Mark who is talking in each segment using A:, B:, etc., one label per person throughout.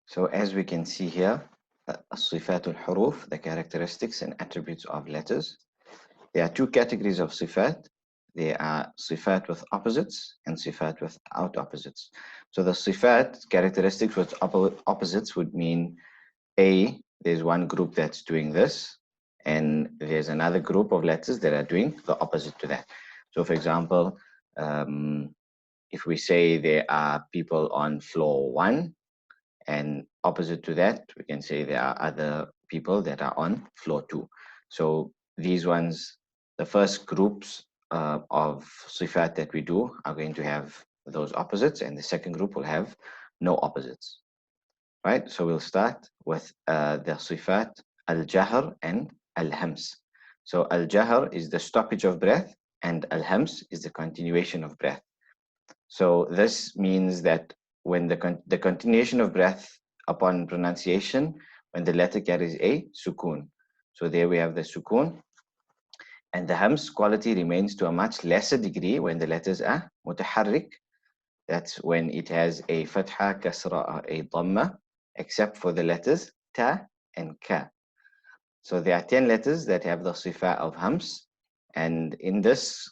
A: So as we can see here, Sifatul Huruf, the characteristics and attributes of letters. There are two categories of sifat. There are sifat with opposites and sifat without opposites. So the sifat characteristics with opposites would mean A, there's one group that's doing this, and there's another group of letters that are doing the opposite to that. So for example, if we say there are people on floor 1, and opposite to that, we can say there are other people that are on floor 2. So these ones, the first groups of sifat that we do are going to have those opposites, and the second group will have no opposites. Right? So we'll start with the sifat al-jahr and al-hams. So al-jahr is the stoppage of breath, and al-hams is the continuation of breath. So this means that when the continuation of breath upon pronunciation, when the letter carries a sukoon. So there we have the sukoon. And the hams quality remains to a much lesser degree when the letters are mutaharrik. That's when it has a fatha, kasra, or a dhamma, except for the letters ta and ka. So there are 10 letters that have the sifa of hams. And in this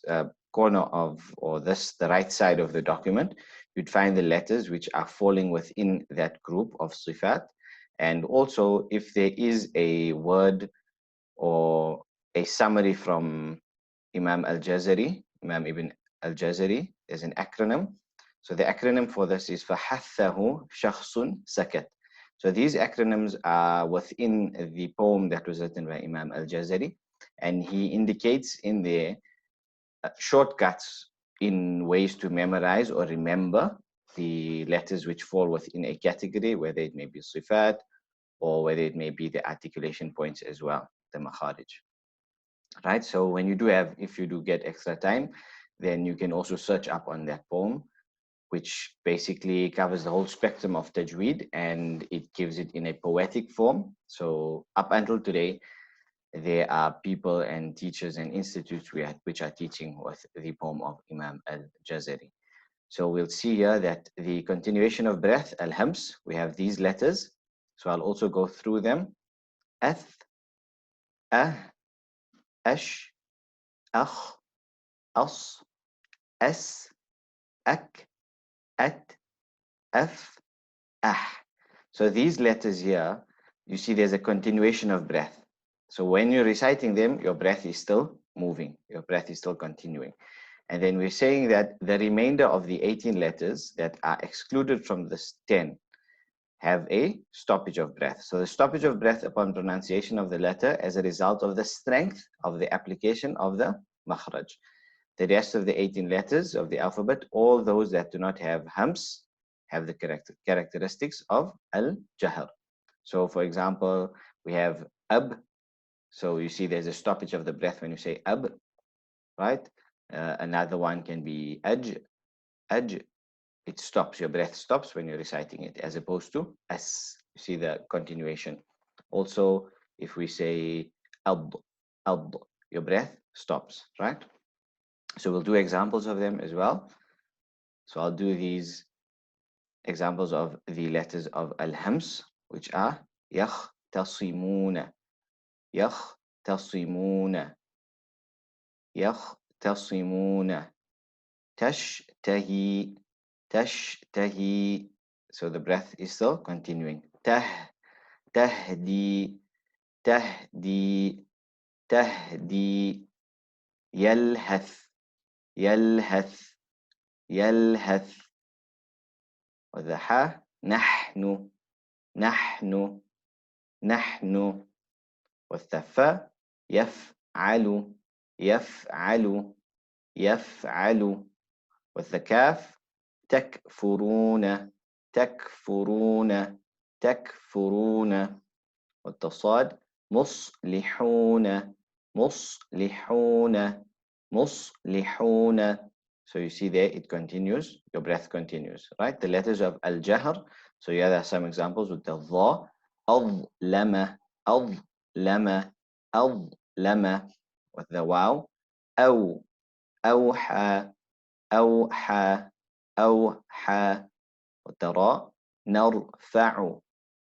A: corner of, or this, the right side of the document, you'd find the letters which are falling within that group of sifat. And also, if there is a word or a summary from Imam al-Jazari, Imam Ibn al-Jazari, there's an acronym. So the acronym for this is فَحَثَّهُ شَخْصٌ سَكَتْ. So these acronyms are within the poem that was written by Imam al-Jazari, and he indicates in there shortcuts in ways to memorize or remember the letters which fall within a category, whether it may be sifat or whether it may be the articulation points as well, the makharij. Right, so when you do have, if you do get extra time, then you can also search up on that poem, which basically covers the whole spectrum of Tajweed, and it gives it in a poetic form. So up until today, there are people and teachers and institutes which are teaching with the poem of Imam al-Jazari. So we'll see here that the continuation of breath, al-hams, we have these letters. So I'll also go through them. Ath, ash, akh, as, as, ak, at, af, ah. So these letters here, you see there's a continuation of breath. So when you're reciting them, your breath is still moving, your breath is still continuing. And then we're saying that the remainder of the 18 letters that are excluded from this 10 have a stoppage of breath. So the stoppage of breath upon pronunciation of the letter as a result of the strength of the application of the makhraj. The rest of the 18 letters of the alphabet, all those that do not have hams, have the characteristics of al-jahr. So for example, we have ab. So you see there's a stoppage of the breath when you say ab, right? Another one can be aj. Aj, it stops, your breath stops when you're reciting it, as opposed to as. You see the continuation. Also, if we say ab, your breath stops, right? So we'll do examples of them as well. So I'll do these examples of the letters of al-hams, which are yakhtasimuna, yakhtasimuna, yakhtasimuna, tashtahi, tashtahi. So the breath is still continuing. Tahdi, tahdi, tahdi, yalhath, yalhath, yalhath. وذا حا نحن نحن نحن. والثفاء يفعل يفعل يفعل. والثكاف تكفرون تكفرون تكفرون. والتصاد مصلحون مصلحون مصلحون. So you see there, it continues, your breath continues, right? The letters of al-jahr. So yeah, there are some examples with the dha, adlama, adlama, adlama. With the waw, aw, awha, awha, awha. With the ra, narfa'u,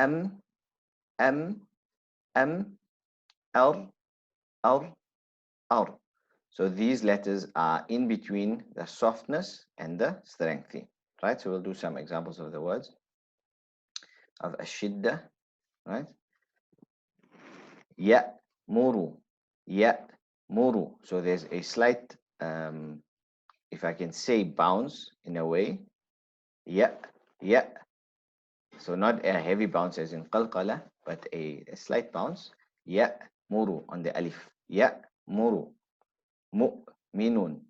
A: M, M, M, R, R, R. So these letters are in between the softness and the strength, right? So we'll do some examples of the words of ashidda, right? Ya'muru, ya'muru. So there's a slight, if I can say, bounce in a way. Ya, ya. So not a heavy bounce as in qalqala, but a slight bounce. Ya'muru on the alif. Ya'muru. Mu'minun.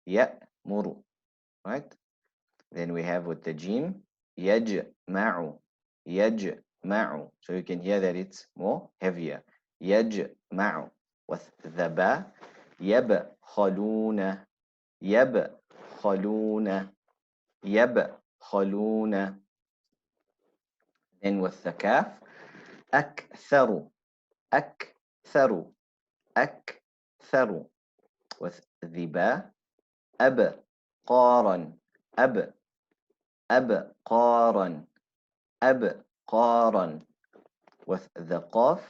A: Ya'muru. Right? Then we have with the jim, yajma'u. Yajma'u. So you can hear that it's more heavier. Yajma'u. With the ba, yabkhaluna. Yabkhaluna. يبخلون. Then with the kaf, أكثر. أكثر. أكثر. With the ba, أبقارا. أبقارا. أبقارا. With the qaf,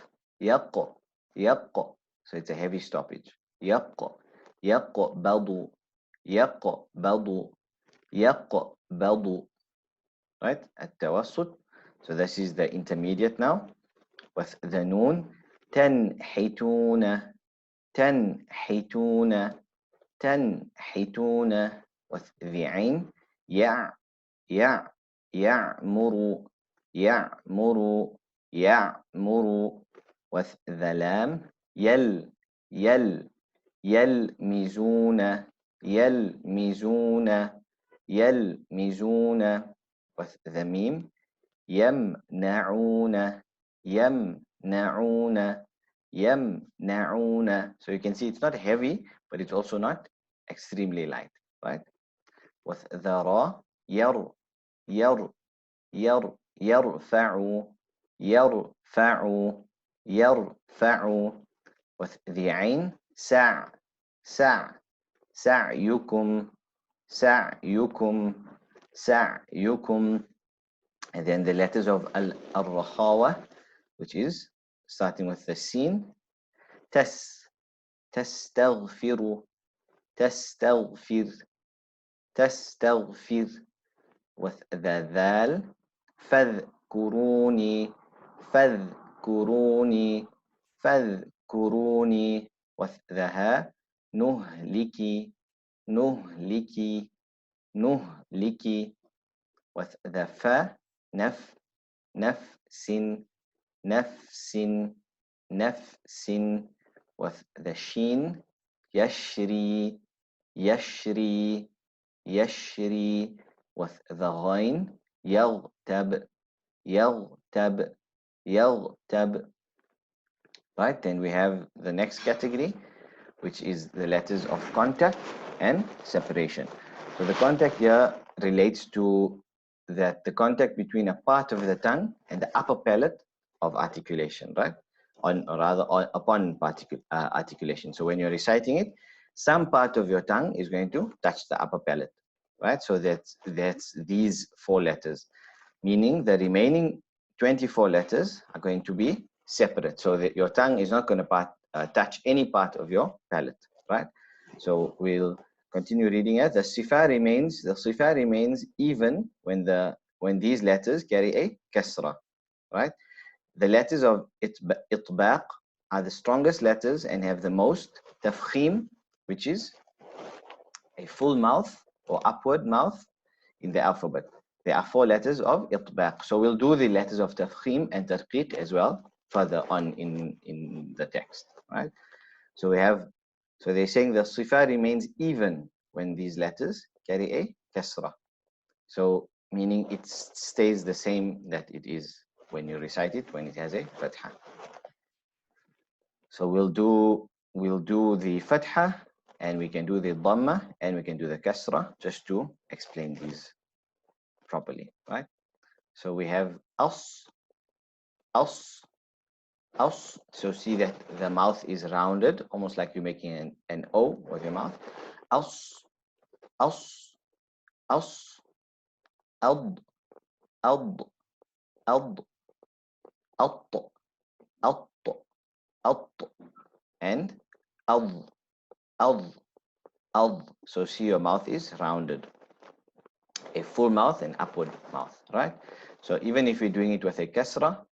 A: يق. يق. So it's a heavy stoppage. يق. يقبض. يقبض. يقبض. Right? التوسط. So this is the intermediate now. With the noon, تنحتون. تنحتون. تنحتون. With the عين, يعمر. يعمر. يعمر. With the lam, يلمزون. يلمزون. يلمزون. With the meme, يمنعون. يمنعون. يمنعون. So you can see it's not heavy, but it's also not extremely light, right? With the ra, يرفع. يرفع. يرفع. With the عين, سعيكم. سعيكم. سعيكم. And then the letters of al-Rakhawa, which is starting with the sin. تستغفر. تستغفر. تستغفر. With the ذال, فاذكروني. فاذكروني. فاذكروني. With the ها, نهلكي. نهلكي. نهلكي. With the fa, نفس. نفس. نفس. With the sheen, يشري. يشري. يشري. With the ghain, يغتب. يغتب. يغتب. Right, then we have the next category, which is the letters of contact and separation. So the contact here relates to that the contact between a part of the tongue and the upper palate of articulation, right? Upon articulation. So when you're reciting it, some part of your tongue is going to touch the upper palate, right? So that's these 4 letters, meaning the remaining 24 letters are going to be separate, so that your tongue is not going to touch any part of your palate, right? So we'll continue reading it. The sifa remains even when these letters carry a kasra, right? The letters of itbaq are the strongest letters and have the most tafkhim, which is a full mouth or upward mouth in the alphabet. There are 4 letters of itbaq. So we'll do the letters of tafkhim and tarqiq as well further on in the text, right? So they're saying the sifa remains even when these letters carry a kasra. So meaning it stays the same that it is when you recite it, when it has a fatha. So we'll do the fatha, and we can do the dhamma, and we can do the kasra, just to explain these properly, right? So we have as. So see that the mouth is rounded, almost like you're making an O with your mouth. As. Ad. At, at, at, and ad, ad, ad. So see, your mouth is rounded. A full mouth and upward mouth, right? So even if we're doing it with a kasra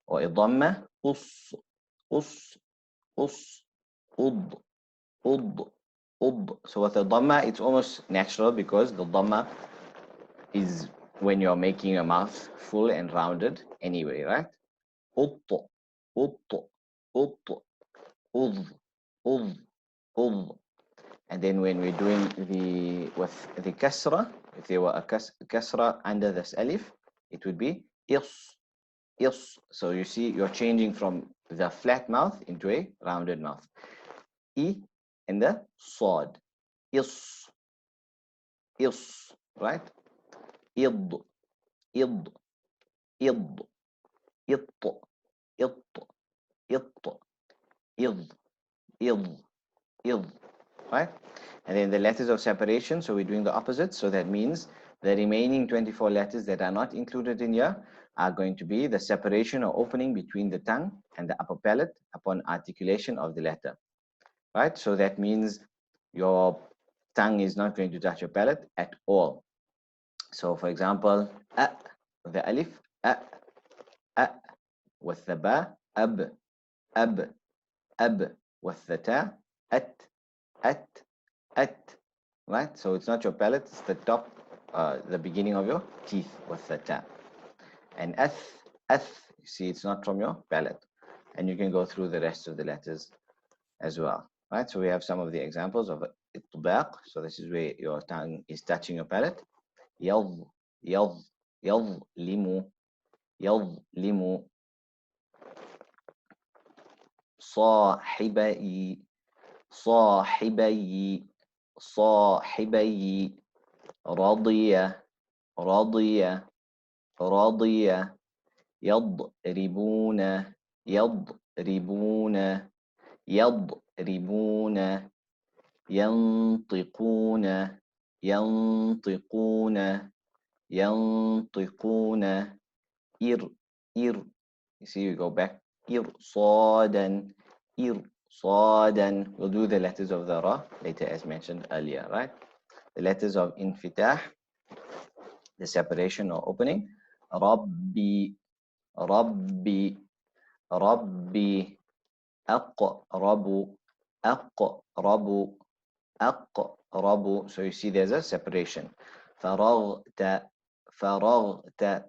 A: or a dhamma, us, us, us, ud, ud, ud. So with a dhamma, it's almost natural because the dhamma is when you're making your mouth full and rounded anyway, right? Ut, ut, ut, ud, ud, ud. And then when we're doing with the kasra, if there were a kasra under this alif, it would be is, is. So you see, you're changing from the flat mouth into a rounded mouth. I and the sad. Is, right? Id, id, id, it, it, it, id, right? And then the letters of separation, so we're doing the opposite. So that means the remaining 24 letters that are not included in here are going to be the separation or opening between the tongue and the upper palate upon articulation of the letter, right? So that means your tongue is not going to touch your palate at all. So for example, a, with the alif, a, with the ba, ab, ab, ab, with the ta, at, right? So it's not your palate, it's the top, the beginning of your teeth with the ta. And ath, you see, it's not from your palate. And you can go through the rest of the letters as well, right? So we have some of the examples of itbaq. So this is where your tongue is touching your palate. Yadh, yadh, yadhlimu, yadhlimu. صاحبي صاحبي صاحبي رضي رضي رضي يضربون يضربون يضربون ينطقون ينطقون ينطقون إر. You see, you go back. إرصادا إرصادا. We'll do the letters of the ra later as mentioned earlier, right? The letters of infitah, the separation or opening. Rabbi, Rabbi, Rabbi. أقرب, أقرب, أقرب. So you see there's a separation. فرغت, فرغت,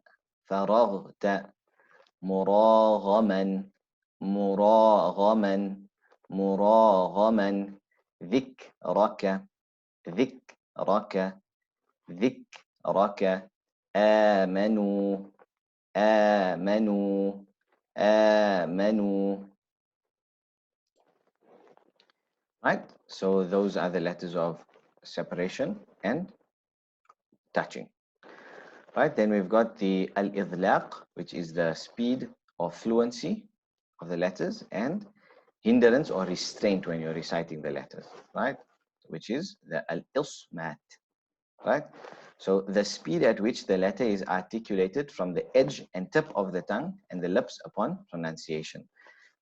A: فرغت. مراغما, مراغما, مراغما. ذكرك, ذكرك, ذكرك. آمنوا, آمنوا, آمنوا. Right? So those are the letters of separation and touching. Right? Then we've got the al-idlaq, which is the speed or fluency of the letters, and hindrance or restraint when you're reciting the letters, right? Which is the al-ismat, right? So the speed at which the letter is articulated from the edge and tip of the tongue and the lips upon pronunciation.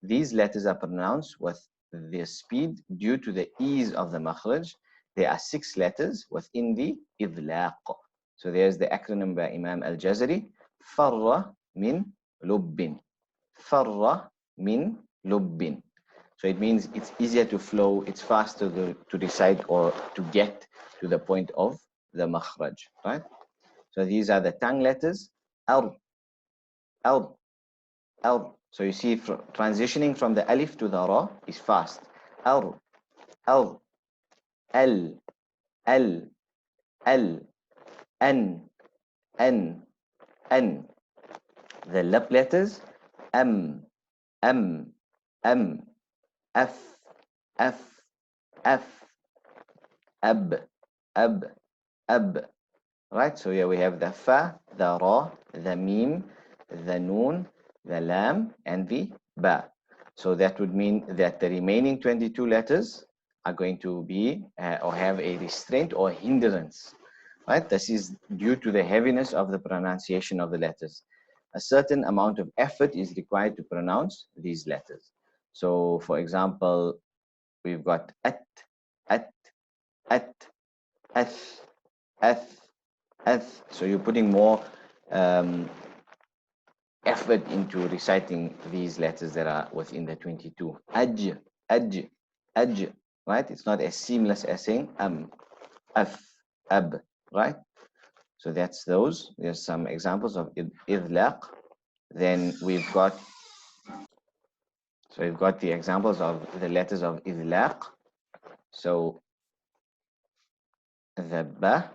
A: These letters are pronounced with the speed due to the ease of the makhraj. There are 6 letters within the idlaq. So there's the acronym by Imam Al-Jazari. Farra min lubbin. Farra min lubbin. So it means it's easier to flow, it's faster to recite or to get to the point of the makhraj, right? So these are the tongue letters. Ar, ar, ar. So you see, transitioning from the alif to the ra is fast. Ar, ar, al, al, al, an, an, an. The lip letters, am, f, f, f, ab, ab. Right? So here we have the fa, the ra, the mim, the noon, the lam, and the ba. So that would mean that the remaining 22 letters are going to be or have a restraint or hindrance. Right? This is due to the heaviness of the pronunciation of the letters. a certain amount of effort is required to pronounce these letters. So, for example, we've got at, at, at, ath, ath, ath. So you're putting more effort into reciting these letters that are within the 22. Aj, aj, aj, right? It's not as seamless as saying af, ab, right? So that's those. There's some examples of idlaq. Then we've got the examples of the letters of idlaq. So the ba,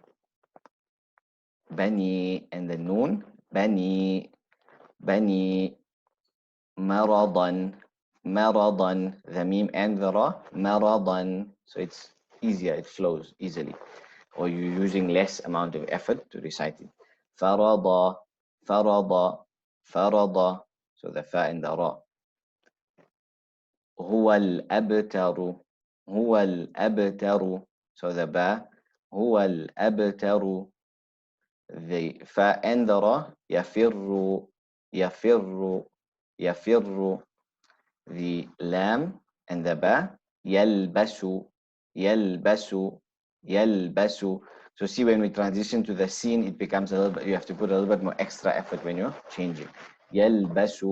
A: bani, and the noon, bani, bani, maradan, maradan, the mim and the ra, maradan. So it's easier, it flows easily. Or you're using less amount of effort to recite it. Farada, farada, farada. So the fa and the ra. هو الأبتر هو الأبتر. So the ba, هو الأبتر. The fa and the ra, يفر يفر يفر. The lam and the ba, يلبس يلبس يلبس. So see, when we transition to the scene, it becomes a little bit, you have to put a little bit more extra effort when you're changing. يلبس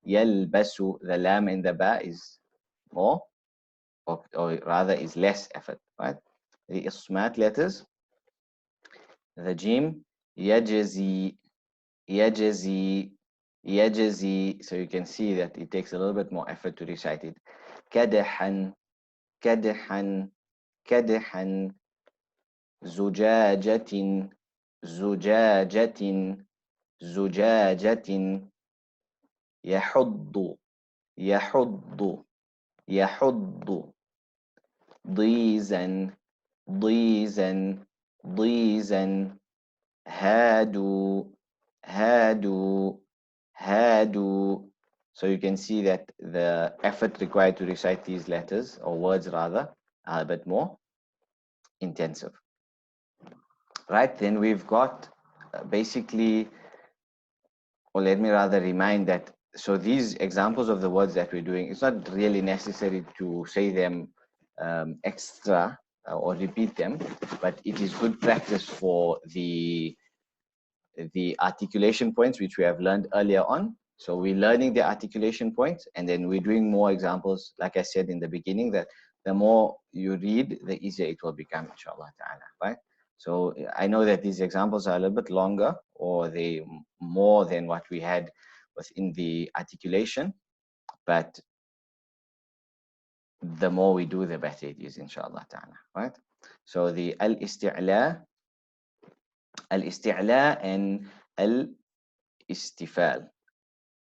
A: يلبس. The lam and the ba is more, or rather is less effort, right? The ismat letters, the jim, يجزي يجزي يجزي. So you can see that it takes a little bit more effort to recite it. كدحا كدحا كدحا. زجاجة زجاجة زجاجة. يحض يحض يحض. ضيزا ضيزا ضيزا. هادوا هادوا هادوا. So you can see that the effort required to recite these letters, or words rather, are a bit more intensive. Right, then we've got basically, or let me rather remind that, so these examples of the words that we're doing, it's not really necessary to say them extra or repeat them, but it is good practice for the articulation points, which we have learned earlier on. So we're learning the articulation points, and then we're doing more examples. Like I said in the beginning, that the more you read, the easier it will become, inshallah ta'ala, right? So I know that these examples are a little bit longer, or they more than what we had within the articulation, but the more we do, the better it is, inshallah ta'ala, right? So the al-isti'la and al-istifal,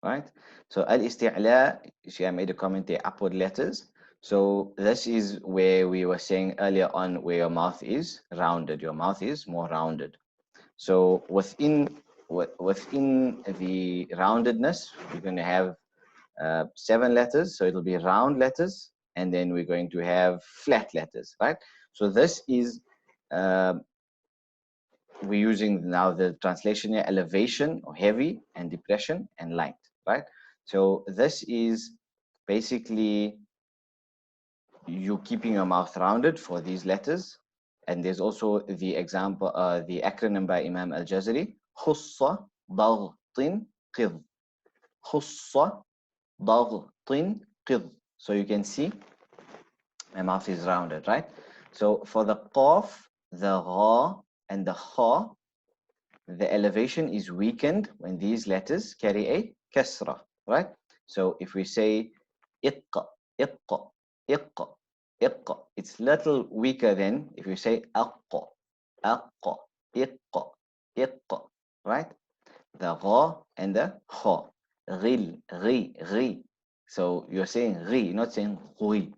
A: right? So al-isti'la, see, I made a comment there, upward letters. So this is where we were saying earlier on, where your mouth is rounded, your mouth is more rounded. So within the roundedness, we're going to have 7 letters. So it'll be round letters, and then we're going to have flat letters, right? So this is we're using now the translation here, elevation or heavy, and depression and light, right? So this is basically you keeping your mouth rounded for these letters. And there's also the example, the acronym by Imam Al-Jazari, خص ضغط قض. خص ضغط قض. So you can see my mouth is rounded, right? So for the qaf, the gha, and the kha, the elevation is weakened when these letters carry a kasra, right? So if we say iqqa, iqqa, iqqa, iqqa, it's little weaker than if you say aqqa, aqqa, iqqa, iqqa, right? The gha and the kha. Ghil, ghi, ghi. So you're saying ghi, not saying ghui.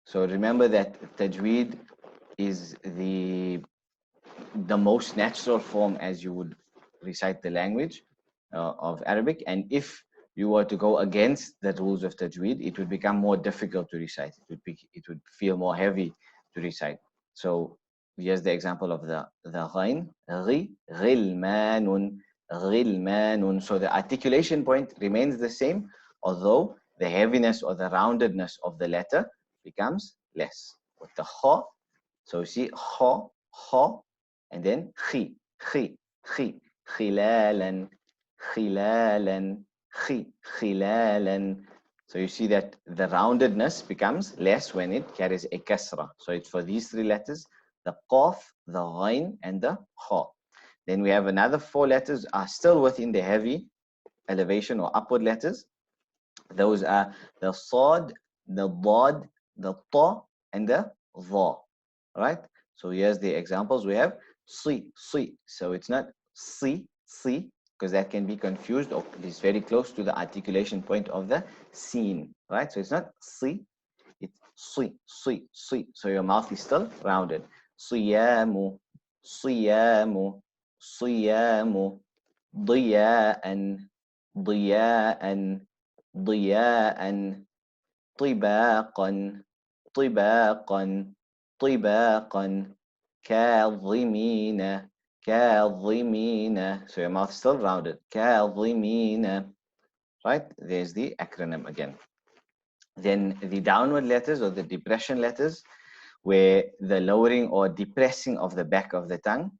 A: So remember that tajweed is the most natural form as you would recite the language of Arabic. And if you were to go against the rules of tajweed, it would become more difficult to recite. It would feel more heavy to recite. So here's the example of the ghain, ghi, ghilmanun. غلمان. So the articulation point remains the same, although the heaviness or the roundedness of the letter becomes less. With the kha, so you see kha, kha, and then khi, khi, khi, khilalan, khilalan, khi, khilalan. So you see that the roundedness becomes less when it carries a kasra. So it's for these three letters, the qaf, the ghain, and the kha. Then we have another four letters are still within the heavy elevation or upward letters. Those are the sad, the dad, the ta, and the dha. Right? So here's the examples. We have si, si. So it's not si, si, because that can be confused, or it is very close to the articulation point of the seen. Right? So it's not si, it's si, si, si. So your mouth is still rounded. Siyamu, siyamu, siyamu, ضياء, ضياء, ضياء، طباقا، طباقا، طباقا، كاظمين، كاظمين. So your mouth is still rounded. كاظمين. Right? There's the acronym again. Then the downward letters or the depression letters, where the lowering or depressing of the back of the tongue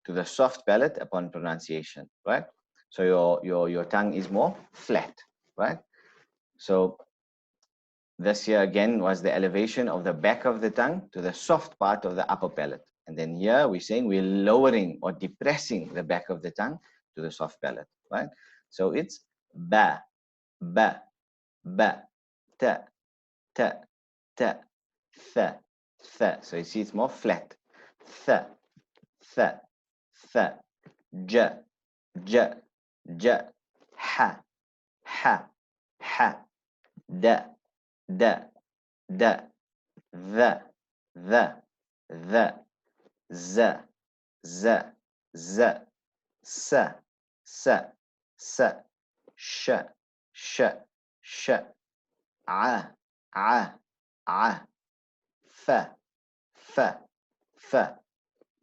A: to the soft palate upon pronunciation, right? So your tongue is more flat, right? So this here again was the elevation of the back of the tongue to the soft part of the upper palate. And then here we're saying we're lowering or depressing the back of the tongue to the soft palate, right? So it's ba, ba, ba, ta, ta, ta, tha, tha. So you see it's more flat. Tha, tha, tha. Ja, ja, ja. Ha, ha, ha. Da, da, da. The, the. Z, z, z. Sa, sa, sa. Sh, sh, sh. A, a. Fa, fa, fa.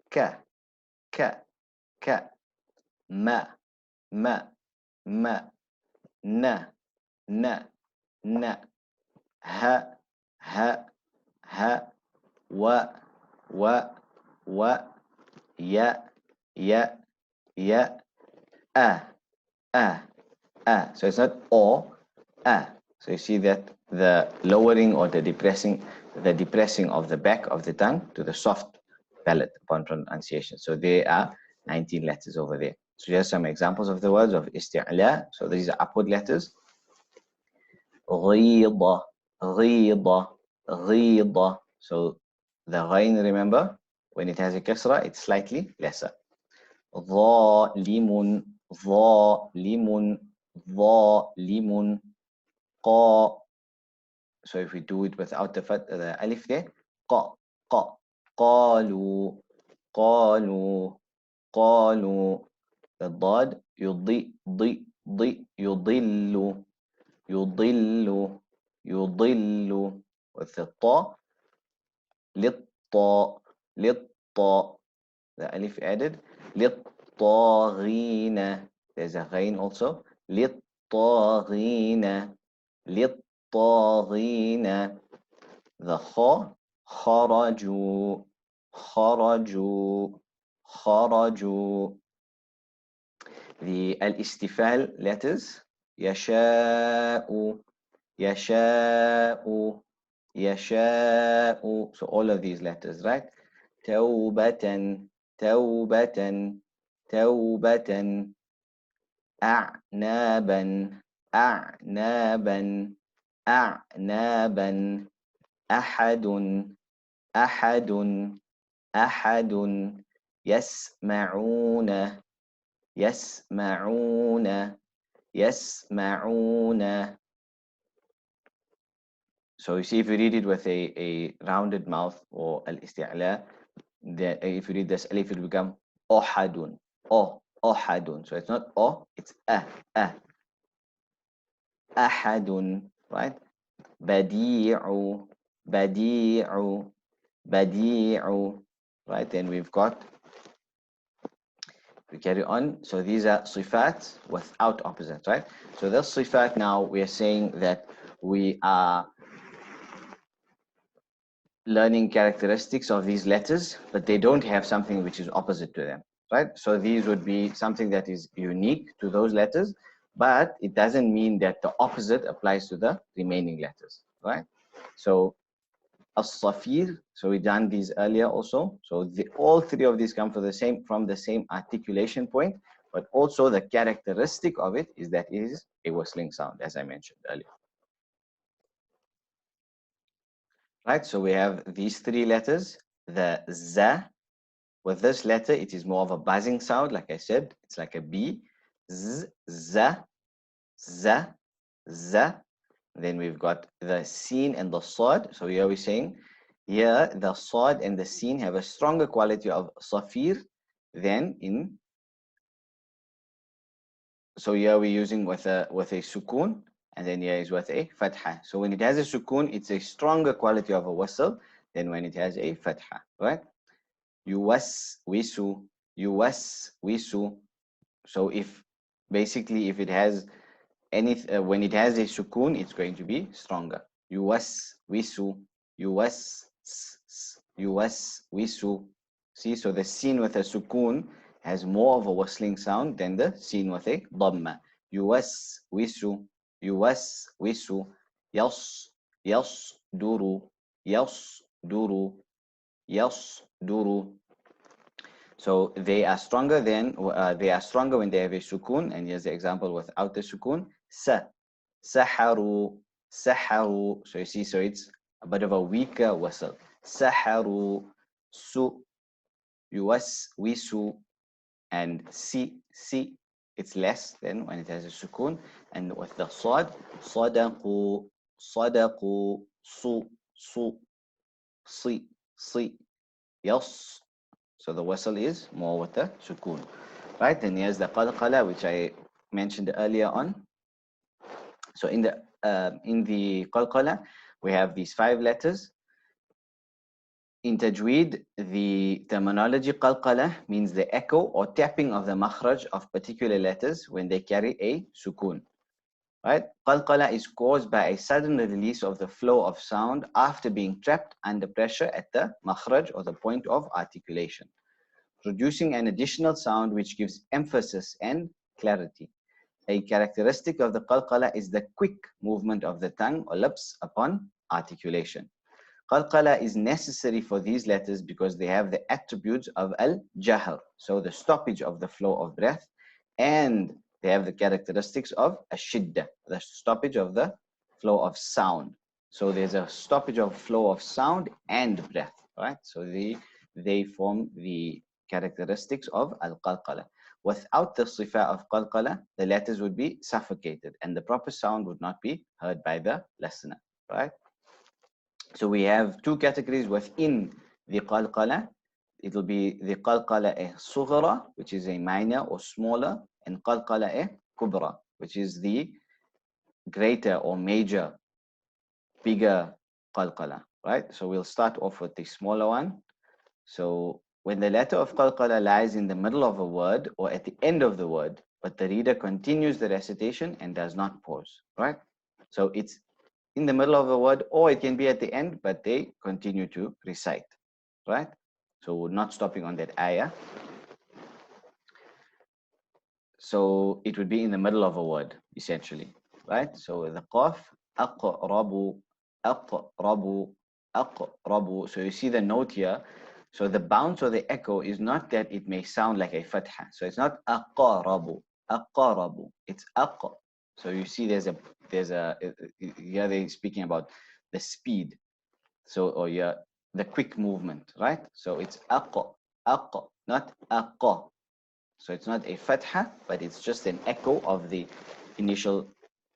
A: Ka, ka, ka. Ma, ma, ma. Na, na, na. Ha, ha, ha. Wa, wa. Ya, ya, ya. A, a. So it's not o, a. So you see that the lowering or the depressing of the back of the tongue to the soft palate upon pronunciation. So there are 19 letters over there. So here's some examples of the words of isti'la. So these are upward letters. غيضة, غيضة, غيضة. So the ghain, remember, when it has a kasra, it's slightly lesser. ظالم, ظالم, ظالم. قا. So if we do it without the alif there, قا, قا. قالوا, قالوا, قالوا. The dad, يضي, ضي, ضي, يضل, يضل, يضل. With the ta, للطاء, للطاء. The alif added. للطاغين. There's a ghain also. للطاغين, للطاغين. The kha, خرجوا, خرجوا, خرجوا. The al-istifal letters. يشاء, يشاء, يشاء. So all of these letters, right? توبة, توبة, توبة. أعنابا, أعنابا, أعنابا. أحد, أحد, أحد. يسمعون, يسمعون, يسمعون. So you see, if you read it with a rounded mouth or al-isti'la, if you read this alif, it will become ohadun, ohadun. So it's not it's ahadun, right? Badi'u, badi'u, badi'u, right? Then we've got We carry on. So these are sifat without opposite, right? So this sifat now we are saying that we are learning characteristics of these letters, but they don't have something which is opposite to them, right? So these would be something that is unique to those letters, but it doesn't mean that the opposite applies to the remaining letters, right? So as-safir, so we done these earlier also. So all three of these come from the same articulation point, but also the characteristic of it is that it is a whistling sound, as I mentioned earlier. Right, so we have these three letters, the Z. With this letter, it is more of a buzzing sound, like I said. It's like a B. Z, Z, Z, Z. Then we've got the Sin and the Sad. So here we're saying, here the Sad and the Sin have a stronger quality of Safir than in. So here we're using with a Sukoon, and then here is with a Fatha. So when it has a Sukoon, it's a stronger quality of a whistle than when it has a Fatha, right? Yuwaswisu, yuwaswisu. So if basically if it has any when it has a sukoon, it's going to be stronger. Yuwaswisu, yuwaswisu. See, so the sin with a sukoon has more of a whistling sound than the sin with a dhamma. Yuwaswisu, yuwaswisu. Yasduru, yasduru, yasduru. So they are stronger when they have a sukoon, and here's the example without the sukoon. Saharu, saharu. So you see, so it's a bit of a weaker whistle. Saharu, yuwaswisu, and si. It's less than when it has a sukoon. And with the sad, sadaqu, sadaqu, si. Yes. So the whistle is more with the sukoon, right? And here's the qalqala, which I mentioned earlier on. So in the qalqala, we have these 5 letters. In Tajweed, the terminology qalqala means the echo or tapping of the makhraj of particular letters when they carry a sukoon. Right? Qalqala is caused by a sudden release of the flow of sound after being trapped under pressure at the makhraj or the point of articulation, producing an additional sound which gives emphasis and clarity. A characteristic of the qalqala is the quick movement of the tongue or lips upon articulation. Qalqala is necessary for these letters because they have the attributes of al-jahr, so the stoppage of the flow of breath, and they have the characteristics of ash-shidda, the stoppage of the flow of sound. So there's a stoppage of flow of sound and breath, right? So they form the characteristics of al-qalqala. Without the sifa of qalqala, the letters would be suffocated and the proper sound would not be heard by the listener, right? So we have 2 categories within the qalqala. It will be the qalqala sughra, which is a minor or smaller, and qalqala kubra, which is the greater or major, bigger qalqala, right? So we'll start off with the smaller one. So when the letter of qalqala lies in the middle of a word or at the end of the word, but the reader continues the recitation and does not pause, right? So it's in the middle of a word, or it can be at the end, but they continue to recite, right? So we're not stopping on that ayah. So it would be in the middle of a word, essentially, right? So the qaf, aqrabu, aqrabu, aqrabu. So you see the note here. So the bounce or the echo is not that it may sound like a fatha. So it's not aqrabu, aqrabu. It's aq. So you see here they're speaking about the speed. So, or yeah, the quick movement, right? So it's aq, not aq. So it's not a fatha, but it's just an echo of the initial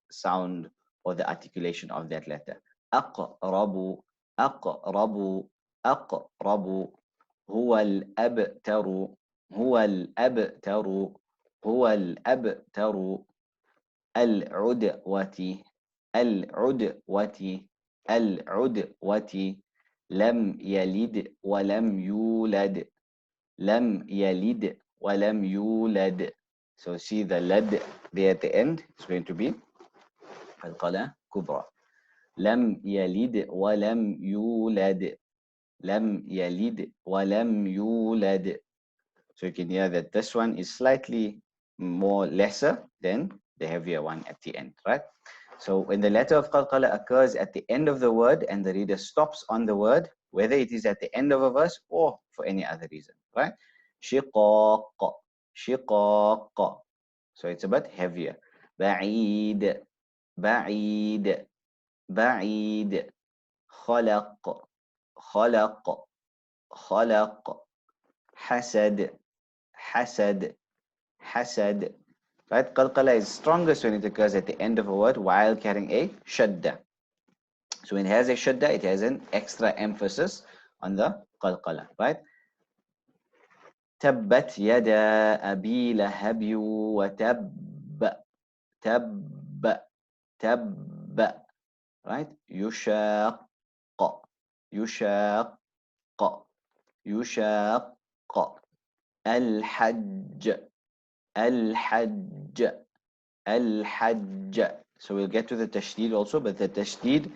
A: sound or the articulation of that letter. Aqrabu, aqrabu, aqrabu. Huwa al-abtaru, huwa al-abtaru, huwa al-abtaru. Al-udwati, al-udwati, al-udwati. Lam yalid wa lam yulad. Lam yalid ولم يولد. So see the lad there at the end is going to be قلقلة كبرى. لم يلد ولم يولد. لم يلد ولم يولد. So you can hear that this one is slightly more lesser than the heavier one at the end, right? So when the letter of qalqala occurs at the end of the word and the reader stops on the word, whether it is at the end of a verse or for any other reason, right? شقاق, شقاق. So it's a bit heavier. بعيد, بعيد, بعيد. خلق, خلق, خلق. حسد, حسد, حسد. Right? Qalqala is strongest when it occurs at the end of a word while carrying a shadda. So when it has a shadda, it has an extra emphasis on the qalqala, right? تبت يدا أبي لهب وتب. تب, تب. Right? يشاق, يشاق, يشاق. الحج, الحج, الحج. So we'll get to the tashdid also, but the tashdid,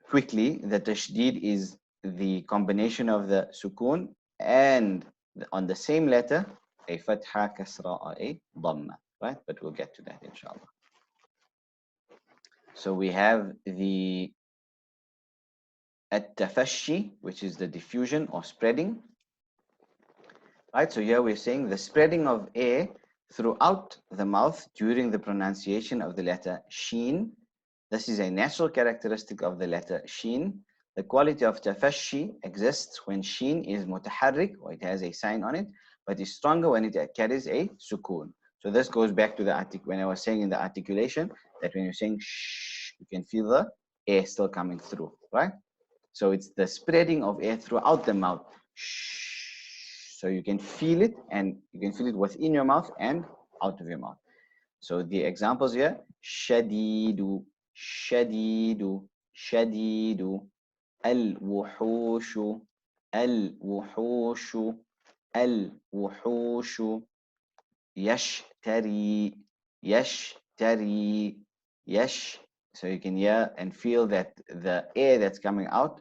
A: quickly, the tashdid is the combination of the sukoon and on the same letter, a fatha, kasra, or a dhamma, right? But we'll get to that inshallah. So we have the at-tafashi, which is the diffusion or spreading, right? So here we're saying the spreading of air throughout the mouth during the pronunciation of the letter sheen. This is a natural characteristic of the letter sheen. The quality of tafashi exists when sheen is mutaharrik, or it has a sign on it, but is stronger when it carries a sukoon. So this goes back to the when I was saying in the articulation that when you're saying shh, you can feel the air still coming through, right? So it's the spreading of air throughout the mouth. Shh. So you can feel it, and you can feel it within your mouth and out of your mouth. So the examples here: shadidu, shadidu, shadidu, al-wuhushu, al-wuhushu, al-wuhushu, yashtari, yashtari, yash. So you can hear and feel that the air that's coming out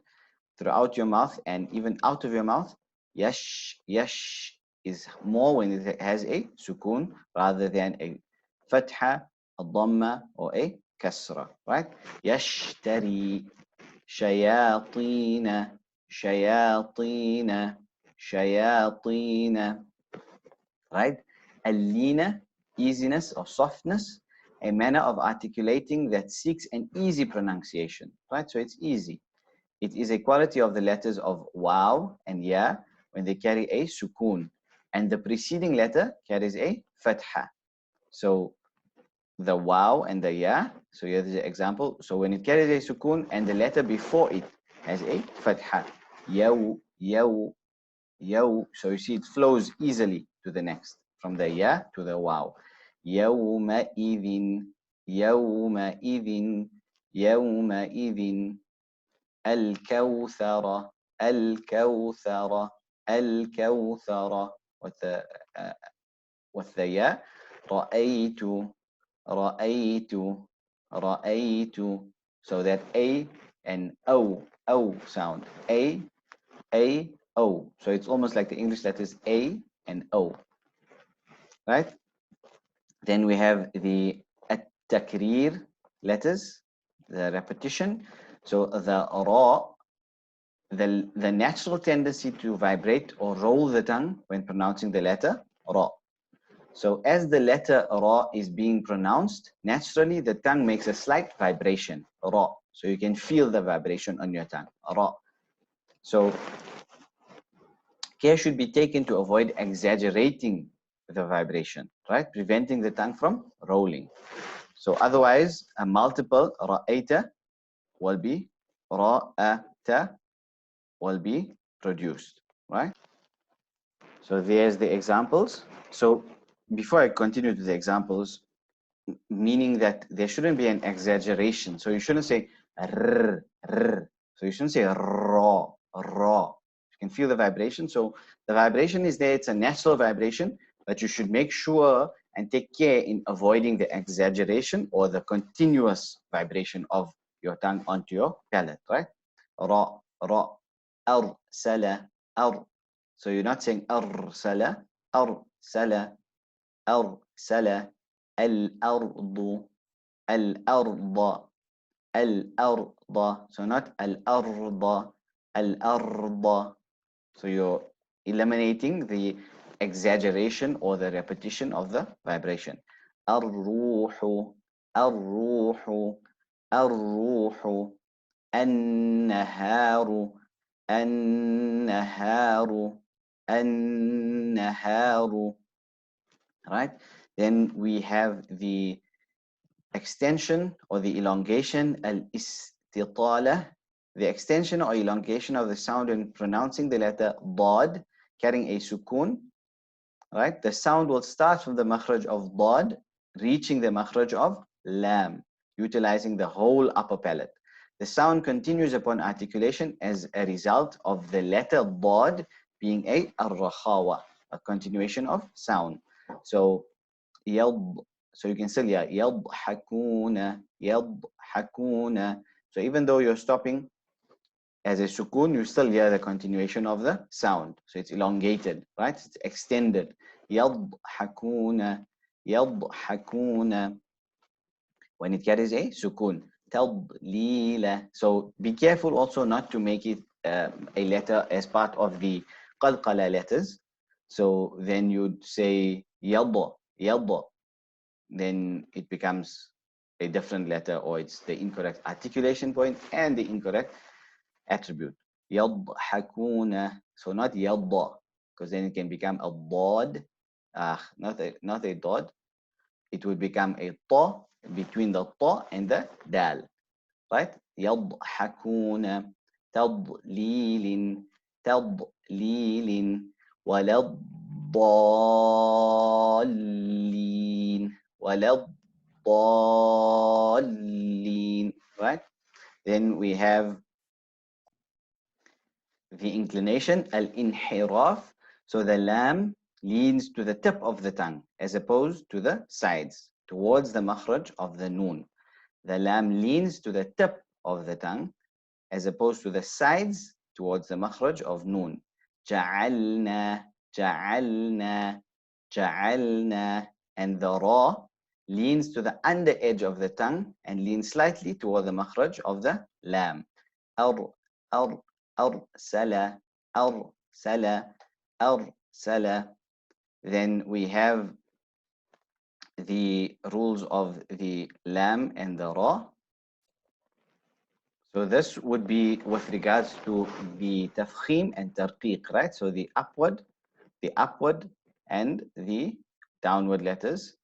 A: throughout your mouth and even out of your mouth, yash, yash, is more when it has a sukoon rather than a fatha, a dhamma, or a kasra, right? Yashtari, shayatina, shayatina, shayatina, right? Alina, easiness or softness, a manner of articulating that seeks an easy pronunciation, right? So it's easy. It is a quality of the letters of waw and ya when they carry a sukoon, and the preceding letter carries a fatha. So the waw and the ya, so here's the example. So when it carries a sukoon and the letter before it has a fatha, yaw, yaw, yaw. So you see it flows easily to the next, from the ya to the waw. Yawma idhin, yawma idhin, yawma idhin. الكوثر, الكوثر, الكوثر. With the ya, رأيت, رأيت, رأيت. So that a and o sound, a, o. So it's almost like the English letters a and o, right? Then we have the at-takrir letters, the repetition. So the ra, the natural tendency to vibrate or roll the tongue when pronouncing the letter ra. So as the letter ra is being pronounced, naturally the tongue makes a slight vibration, ra. So you can feel the vibration on your tongue, ra. So care should be taken to avoid exaggerating the vibration, right? Preventing the tongue from rolling. So otherwise, a multiple ra'ayta will be ra'ata will be produced, right? So there's the examples. So before I continue to the examples, meaning that there shouldn't be an exaggeration. So you shouldn't say rr, rr. So you shouldn't say raw, raw. You can feel the vibration. So the vibration is there, it's a natural vibration, but you should make sure and take care in avoiding the exaggeration or the continuous vibration of your tongue onto your palate, right? Ra, ra, arsala, ar. So you're not saying arsala, arsala, arsala, al-ardu, al-arda, al-arda. So not al-arda, al-arda. So you're eliminating the exaggeration or the repetition of the vibration. Ar-ruhu, ar-ruhu, ar-ruhu, an-naharu, an-naharu, an-naharu. Right? Then we have the extension or the elongation, al-istitala, the extension or elongation of the sound in pronouncing the letter dad, carrying a sukoon, right? The sound will start from the makhraj of dad, reaching the makhraj of lam, utilizing the whole upper palate. The sound continues upon articulation as a result of the letter dad being a ar-rakhawa, a continuation of sound. So so you can still hear yadhakuna, yadhakuna. So even though you're stopping as a sukoon, you still hear the continuation of the sound. So it's elongated, right? It's extended. Yadhakuna, yadhakuna. When it carries a sukoon. Tadlila. So be careful also not to make it a letter as part of the qalqala letters. So then you'd say yadha, yadha. Then it becomes a different letter, or it's the incorrect articulation point and the incorrect attribute. Yadhakuna. So not yadha, because then it can become a dad, not a dad. It would become a ta between the ta and the dal, right? Yadhakuna, tadlilin, tadlilin, waladdallin, waladdallin, right? Then we have the inclination, al-inhiraf. So the lam leans to the tip of the tongue as opposed to the sides, towards the makhraj of the noon. The lam leans to the tip of the tongue as opposed to the sides towards the makhraj of noon. Ja'alna, ja'alna, ja'alna. And the ra leans to the under edge of the tongue and leans slightly toward the makhraj of the lam. Arsala, arsala, arsala. Then we have the rules of the lam and the ra. So this would be with regards to the tafkhim and tarqiq, right? So the upward and the downward letters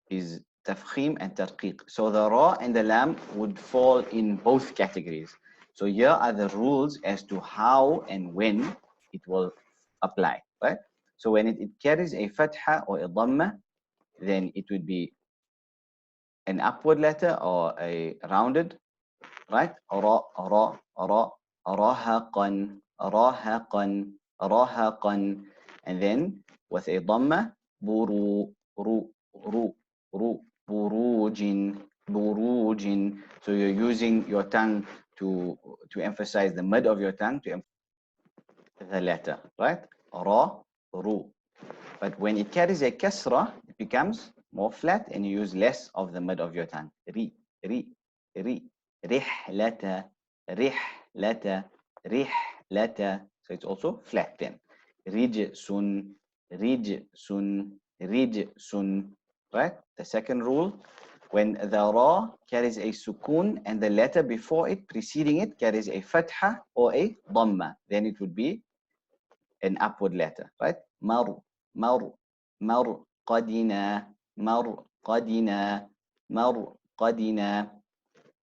A: is tafkhim and tarqiq. So the ra and the lam would fall in both categories. So here are the rules as to how and when it will apply, right? So when it carries a fatha or a dhamma, then it would be an upward letter or a rounded, right? Ra, ra, ra, rahaqan, rahaqan, rahaqan. And then with a dhamma, buru, ru, ru, ru, burujin, burujin. So you're using your tongue to emphasize the mid of your tongue to emphasize the letter, right? Ra, ru. But when it carries a kasra, it becomes more flat and you use less of the mid of your tongue. Ri, ri, ri. Rihlata, rihlata, rihlata. So it's also flat then. Rijsun, rijsun, rijsun. Right? The second rule, when the ra carries a sukoon and the letter before it, preceding it, carries a fatha or a dhamma, then it would be an upward letter, right? Mar, mar, mar, qadina, mar, qadina, mar, qadina.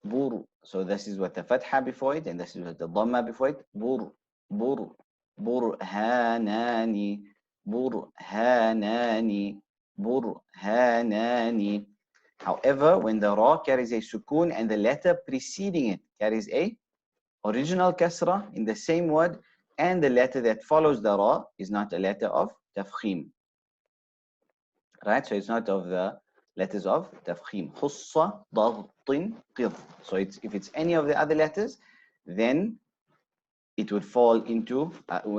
A: Bur. So this is what the fatha before it, and this is what the dhamma before it. Bur, bur, burhanani, burhanani, burhanani. However, when the ra carries a sukoon and the letter preceding it carries a original kasra in the same word and the letter that follows the ra is not a letter of tafkhim. Right? So it's not of the letters of tafkhim. Khussa, daghtin, qidh. So if it's any of the other letters, then it would fall into,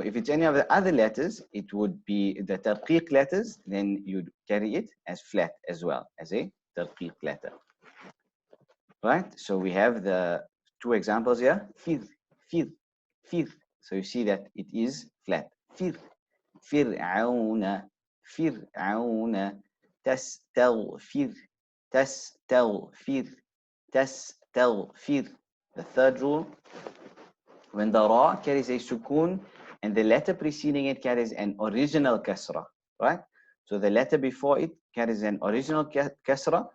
A: if it's any of the other letters, it would be the tarqiq letters, then you'd carry it as flat as well, as a tarqiq letter. Right? So we have the two examples here. Fir, fir, fir. So you see that it is flat. Fir, fir'auna, fir'auna, tastaghfir, tastaghfir, tastaghfir. The third rule, when the ra carries a sukoon and the letter preceding it carries an original kasra, right? So the letter before it carries an original kasra,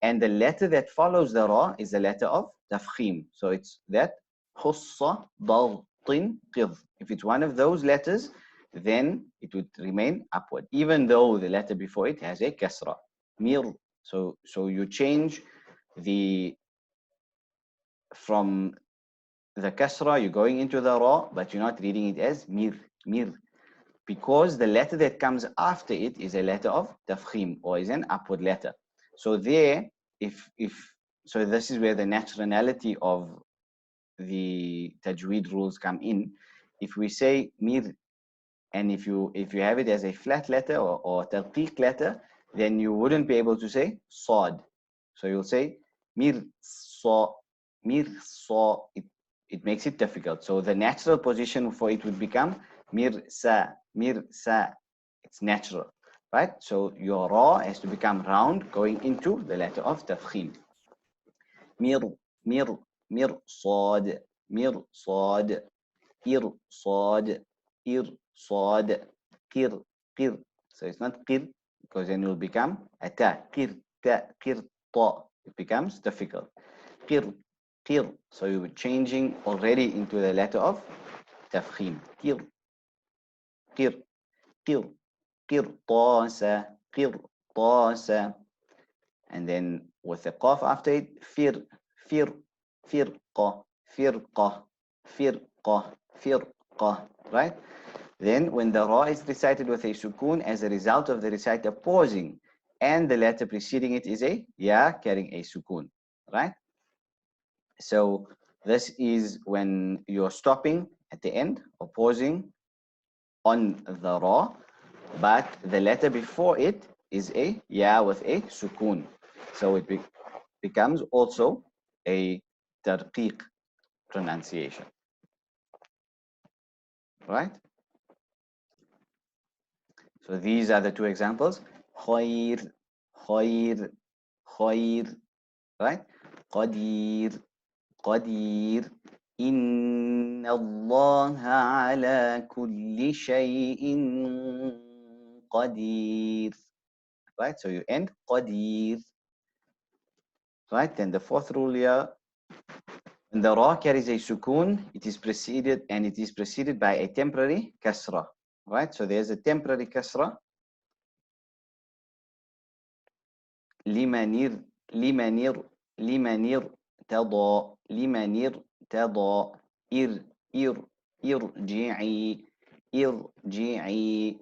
A: and the letter that follows the ra is the letter of tafkhim. So it's that khussa, daghtin, qidh. If it's one of those letters, then it would remain upward, even though the letter before it has a kasra. Mir. So you change from the kasra, you're going into the ra, but you're not reading it as mir, mir, because the letter that comes after it is a letter of tafkhim, or is an upward letter. So there, so this is where the naturality of the tajweed rules come in. If we say mir, and if you have it as a flat letter or tarqiq letter, then you wouldn't be able to say sad. So you'll say mir sa, mir sa. It makes it difficult. So the natural position for it would become mir sa, mir sa. It's natural, right? So your ra has to become round, going into the letter of tafkhim. Mir, mir, mir sad, mir sad, ir sad, ir sad, qir, qir. So it's not qir, because then it will become a ta, qir, ta, qir, ta. It becomes difficult. Qir, qir. So you're changing already into the letter of tafkhim. Qir, qir, qir, qirtasa, qirtasa. And then with the qaf after it, fir, fir, firqa, firqa, firqa, firqa, right? Then when the ra is recited with a sukoon as a result of the reciter pausing, and the letter preceding it is a ya carrying a sukoon, right? So this is when you're stopping at the end or pausing on the ra, but the letter before it is a ya with a sukoon. So it becomes also a tarqiq pronunciation, right? So these are the two examples. Khair, khair, khair, right? Qadir, qadir. Inna Allah ala kulli shay'in qadir. Right? So you end qadir. Right? Then the fourth rule here, when the ra carries a sukoon, it is preceded by a temporary kasra. Right? So there's a temporary kasra. Limanir, limanir, limanir, tada, limanir, tada, irji'i, irji'i.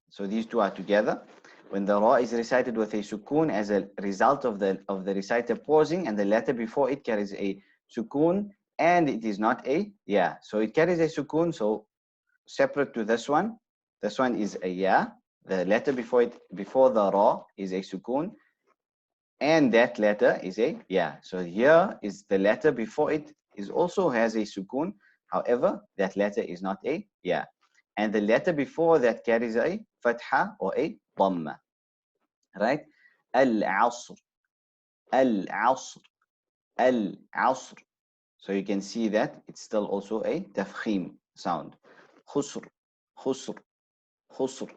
A: So these two are together. When the ra is recited with a sukoon as a result of the reciter pausing, and the letter before it carries a sukoon, and it is not a ya. So it carries a sukoon, so separate to this one. This one is a ya. The letter before the ra is a sukoon, and that letter is a ya. So here is the letter before it is also has a sukoon. However, that letter is not a ya. And the letter before that carries a fatha or a dhamma. Right? Al-asr, al-asr, al-asr. So you can see that it's still also a tafkhim sound. Khusr, khusr, khusr.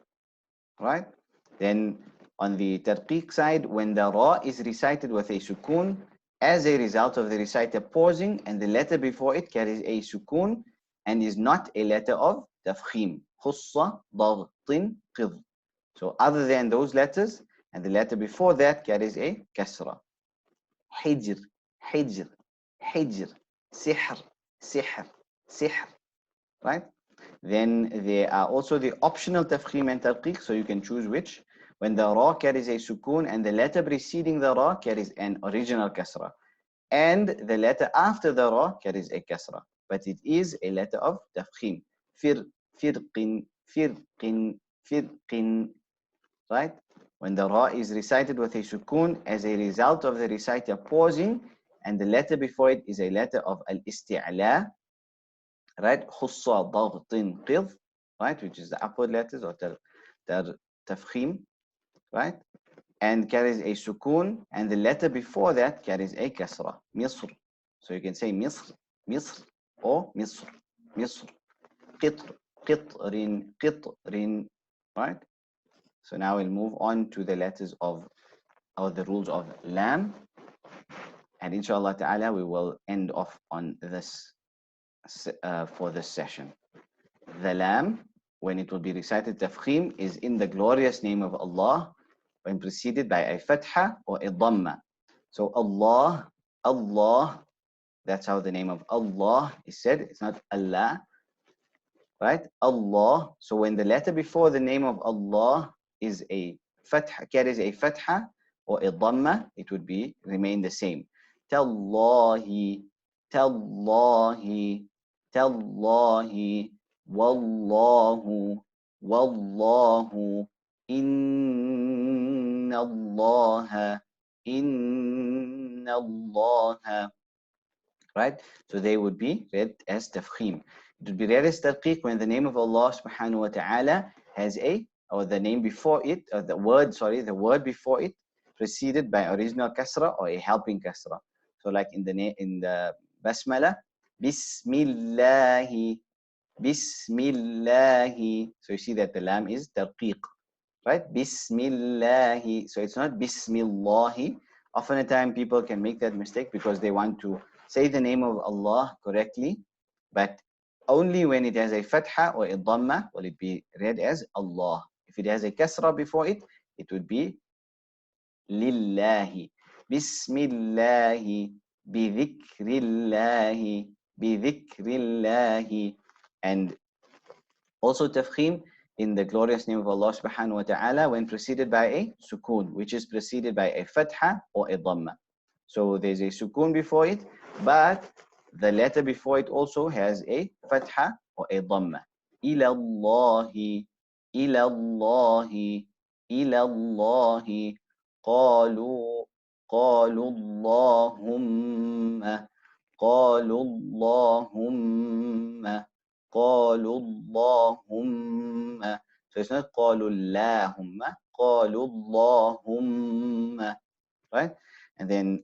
A: Right? Then on the tarqiq side, when the ra is recited with a sukoon as a result of the reciter pausing, and the letter before it carries a sukoon and is not a letter of tafkhim. Khussa, daghtin, qidh. So other than those letters, and the letter before that carries a kasra. Hijr, hijr, hijr, sihr, sihr, sihr. right? Then there are also the optional tafkhim and tarqiq, so you can choose which. When the ra carries a sukoon and the letter preceding the ra carries an original kasra, and the letter after the ra carries a kasra, but it is a letter of tafkhim. Fir, firqin, firqin, firqin, right? When the ra is recited with a sukoon as a result of the reciter pausing, and the letter before it is a letter of al-isti'la, right? Khussa, daghtin, qidh, right? Which is the upward letters, or tafkhim, right? And carries a sukoon, and the letter before that carries a kasra. Misr. So you can say misr, misr, or misr, misr. Qitr, qitrin, qitrin, right? So now we'll move on to the letters of, or the rules of lam. And inshallah ta'ala, we will end off on this for this session. The lam, when it will be recited tafkhim, is in the glorious name of Allah when preceded by a fatha or a dhamma. So Allah, Allah, that's how the name of Allah is said. It's not Allah, right? Allah. So when the letter before the name of Allah is a fatha, carries a fatha or a dhamma, it would be remain the same. Tallahi, tallahi, tallahi, wallahu, wallahu, inna allaha, inna allaha, right? So they would be read as tafkhim. It would be read as tarqiq when the name of Allah subhanahu wa ta'ala has a, or the name before it, or the word before it preceded by original kasra or a helping kasra. So like in the basmala, bismillahi, bismillahi. So you see that the lam is tarqiq, right? Bismillahi. So it's not bismillahi. Often a time people can make that mistake because they want to say the name of Allah correctly, but only when it has a fatha or a dhamma will it be read as Allah. If it has a kasra before it, it would be lillahi. Bismillahi, bidhikrillahi, bidhikrillahi. And also tafkhim in the glorious name of Allah subhanahu wa ta'ala when preceded by a sukoon, which is preceded by a fatha or a dhamma. So there's a sukoon before it, but the letter before it also has a fatha or a dhamma. Ilallahi, ilallahi, ilallahi, qalu, qalu Allahumma, qalu Allahumma, qalu Allahumma. So it's not qalu Allahumma, qalu Allahumma, right? And then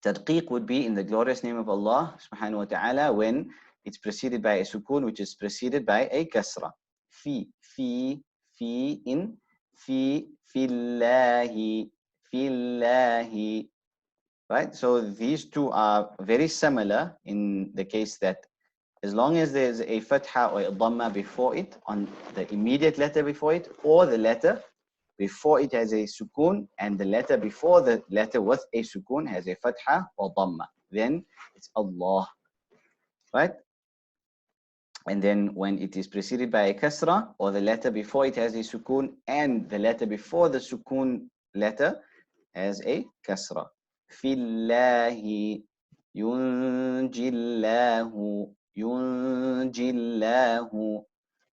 A: Tadqiq would be in the glorious name of Allah subhanahu wa ta'ala when it's preceded by a sukoon, which is preceded by a kasra. Fi, in, fillahi, fillahi. Right? So these two are very similar in the case that as long as there's a fatha or a dhamma before it, on the immediate letter before it, or the letter before it has a sukoon, and the letter before the letter with a sukoon has a fatha or dhamma, then it's Allah, right? And then when it is preceded by a kasra, or the letter before it has a sukoon, and the letter before the sukoon letter has a kasra. Fillahi, yunjillahu, yunjillahu.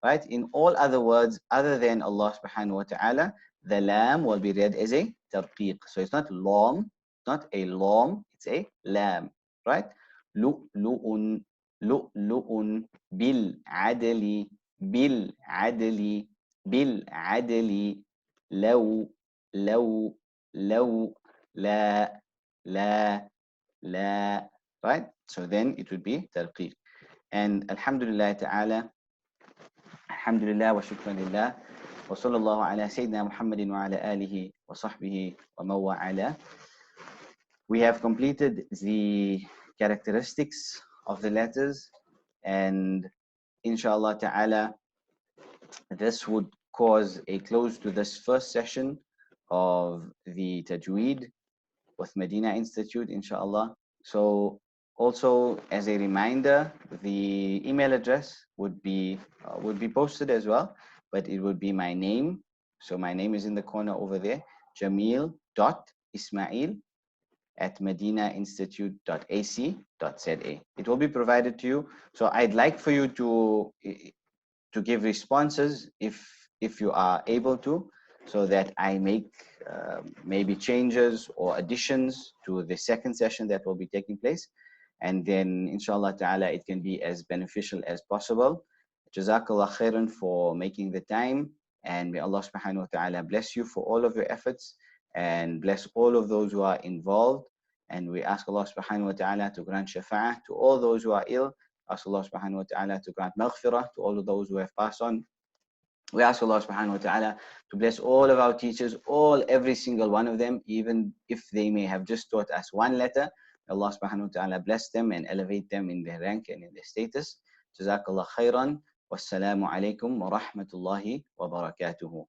A: Right? In all other words other than Allah subhanahu wa ta'ala, the lam will be read as a tarqiq. So it's not lam, not a lam, it's a lam, right? Lu'lu'un, lu'lu'un, bil adli, bil adli, bil adli, law, law, law, la, la, la, right? So then it would be tarqiq. And alhamdulillah ta'ala, alhamdulillah wa shukran lillah wa sallallahu ala sayyidina Muhammadin wa ala alihi wa sahbihi wa mawa'ala. We have completed the characteristics of the letters, and inshallah ta'ala this would cause a close to this first session of the Tajweed with Madina Institute, inshallah. So Also, as a reminder, the email address would be posted as well, but it would be my name. So my name is in the corner over there, jameel.ismail@madinainstitute.ac.za. It will be provided to you. So I'd like for you to give responses if you are able to, so that I make maybe changes or additions to the second session that will be taking place, and then inshallah ta'ala it can be as beneficial as possible. Jazakallah khairan for making the time, and may Allah subhanahu wa ta'ala bless you for all of your efforts and bless all of those who are involved. And we ask Allah subhanahu wa ta'ala to grant shafa'ah to all those who are ill. Ask Allah subhanahu wa ta'ala to grant maghfirah to all of those who have passed on. We ask Allah subhanahu wa ta'ala to bless all of our teachers, every single one of them, even if they may have just taught us one letter. Allah subhanahu wa ta'ala bless them and elevate them in their rank and in their status. Jazakallah khairan. Wassalamu alaikum wa rahmatullahi wa barakatuhu.